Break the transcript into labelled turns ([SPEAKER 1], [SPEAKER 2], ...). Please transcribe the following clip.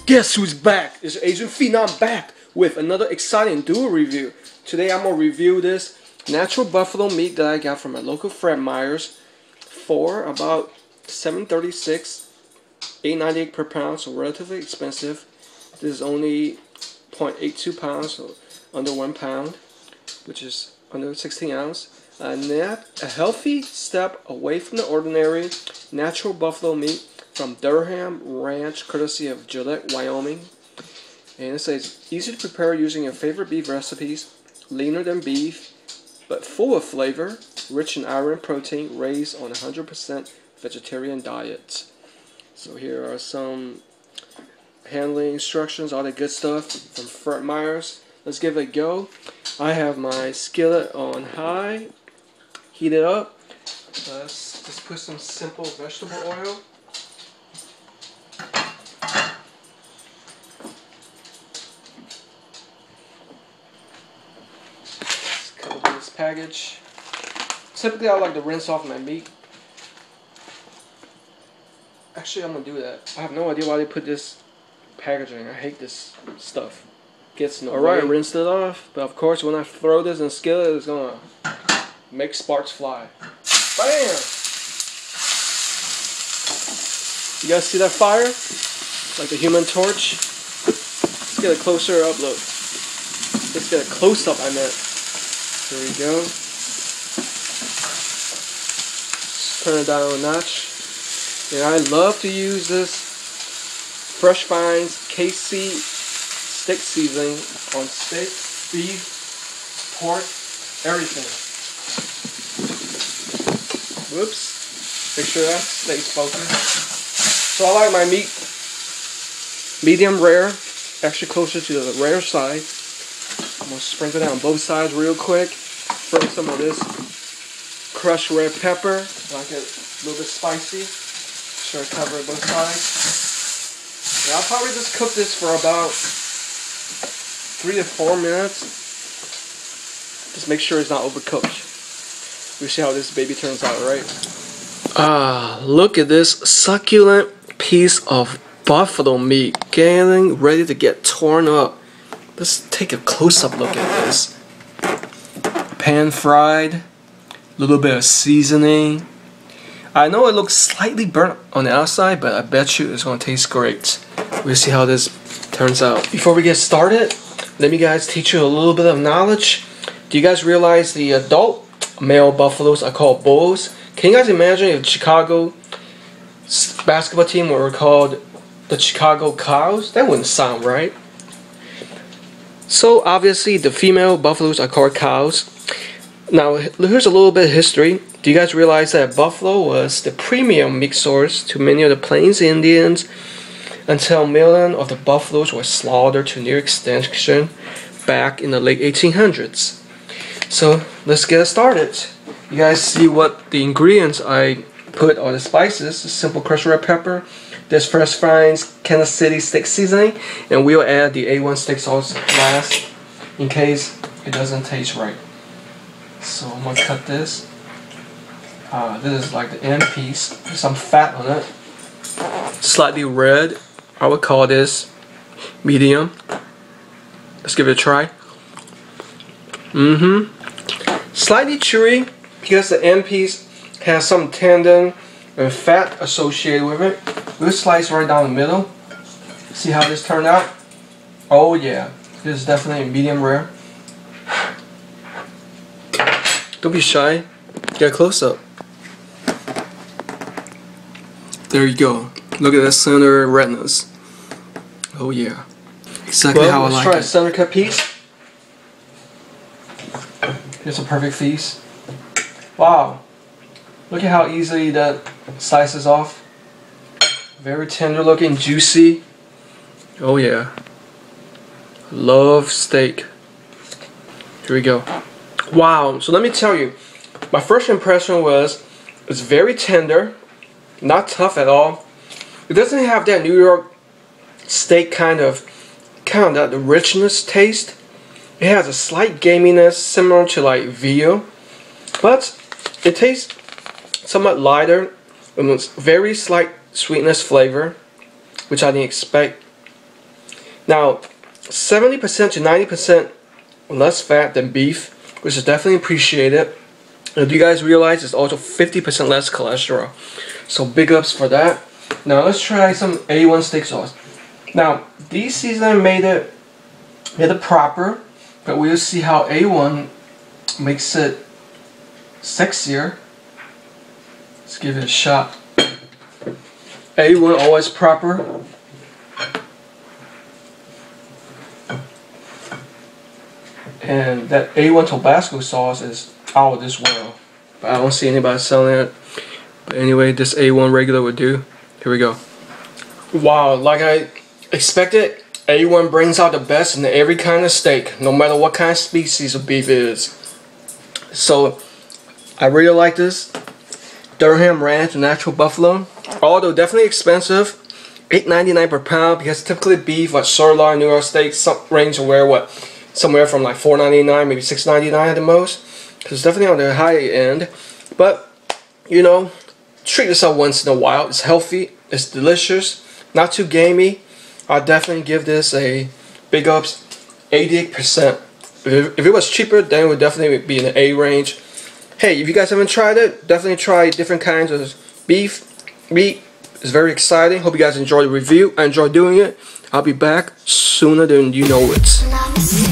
[SPEAKER 1] Guess who's back? It's Asian Phenom back with another exciting dual review. Today I'm going to review this natural buffalo meat that I got from my local friend Meyer's for about $7.36, $8.98 per pound, so relatively expensive. This is only 0.82 pounds, so under 1 pound, which is under 16 ounces. And a healthy step away from the ordinary natural buffalo meat from Durham Ranch, courtesy of Gillette, Wyoming. And it says, easy to prepare using your favorite beef recipes, leaner than beef, but full of flavor, rich in iron and protein, raised on a 100% vegetarian diet. So here are some handling instructions, all the good stuff from Fred Meyer's. Let's give it a go. I have my skillet on high, heat it up. Let's just put some simple vegetable oil. This package. Typically I like to rinse off my meat. Actually I'm going to do that. I have no idea why they put this packaging. I hate this stuff. Gets in the way. Alright, I rinsed it off. But of course when I throw this in the skillet, it's going to make sparks fly. Bam! You guys see that fire? Like a Human Torch? Let's get a closer up look. Let's get a close up, I meant. There we go. Just turn it down a notch. And I love to use this Fresh Finds KC stick seasoning on steak, beef, pork, everything. Whoops. Make sure that stays focused. So I like my meat medium rare, actually closer to the rare side. I'm going to sprinkle that on both sides real quick. Throw some of this crushed red pepper. I like it a little bit spicy. Sure, cover it both sides. And I'll probably just cook this for about 3 to 4 minutes. Just make sure it's not overcooked. We'll see how this baby turns out, right? Ah, look at this succulent piece of buffalo meat getting ready to get torn up. Let's take a close-up look at this. Pan fried, a little bit of seasoning. I know it looks slightly burnt on the outside, but I bet you it's going to taste great. We'll see how this turns out. Before we get started, let me guys teach you a little bit of knowledge. Do you guys realize the adult male buffaloes are called bulls? Can you guys imagine if Chicago basketball team were called the Chicago Cows? That wouldn't sound right. So obviously the female buffaloes are called cows. Now here's a little bit of history. Do you guys realize that buffalo was the premium meat source to many of the Plains Indians until millions of the buffaloes were slaughtered to near extinction back in the late 1800s? So let's get started. You guys see what the ingredients I put are the spices: simple crushed red pepper, this Fresh Finds Kansas City stick seasoning, and we'll add the A1 steak sauce last in case it doesn't taste right. So I'm gonna cut this. This is like the end piece. There's some fat on it. Slightly red. I would call this medium. Let's give it a try. Slightly chewy because the end piece has some tendon and fat associated with it. We'll slice right down the middle. See how this turned out? Oh yeah, this is definitely medium rare. Don't be shy. Get a close up. There you go. Look at that center redness. Oh yeah. Exactly how I like it. Let's try a center cut piece. Here's a perfect piece. Wow. Look at how easily that slices off. Very tender looking, juicy. Oh yeah. Love steak. Here we go. Wow. So let me tell you, my first impression was it's very tender, not tough at all. It doesn't have that New York steak kind of the richness taste. It has a slight gaminess similar to like veal, but it tastes somewhat lighter and with very slight sweetness flavor, which I didn't expect. Now, 70% to 90% less fat than beef, which is definitely appreciated. And do you guys realize it's also 50% less cholesterol? So big ups for that. Now let's try some A1 steak sauce. Now these seasonings made it proper, but we'll see how A1 makes it sexier. Let's give it a shot. A1 always proper. And that A1 Tabasco sauce is out of this world. But I don't see anybody selling it. But anyway, this A1 regular would do. Here we go. Wow, like I expected, A1 brings out the best in every kind of steak, no matter what kind of species of beef it is. So, I really like this. Durham Ranch Natural Buffalo. Although definitely expensive. $8.99 per pound, because typically beef like sirloin, New York steak, some range where what? Somewhere from like $4.99, maybe $6.99 at the most. So it's definitely on the high end. But, you know, treat yourself once in a while. It's healthy, it's delicious, not too gamey. I'll definitely give this a big ups, 88%. If it was cheaper, then it would definitely be in the A range. Hey, if you guys haven't tried it, definitely try different kinds of beef, meat. It's very exciting. Hope you guys enjoy the review. I enjoy doing it. I'll be back sooner than you know it.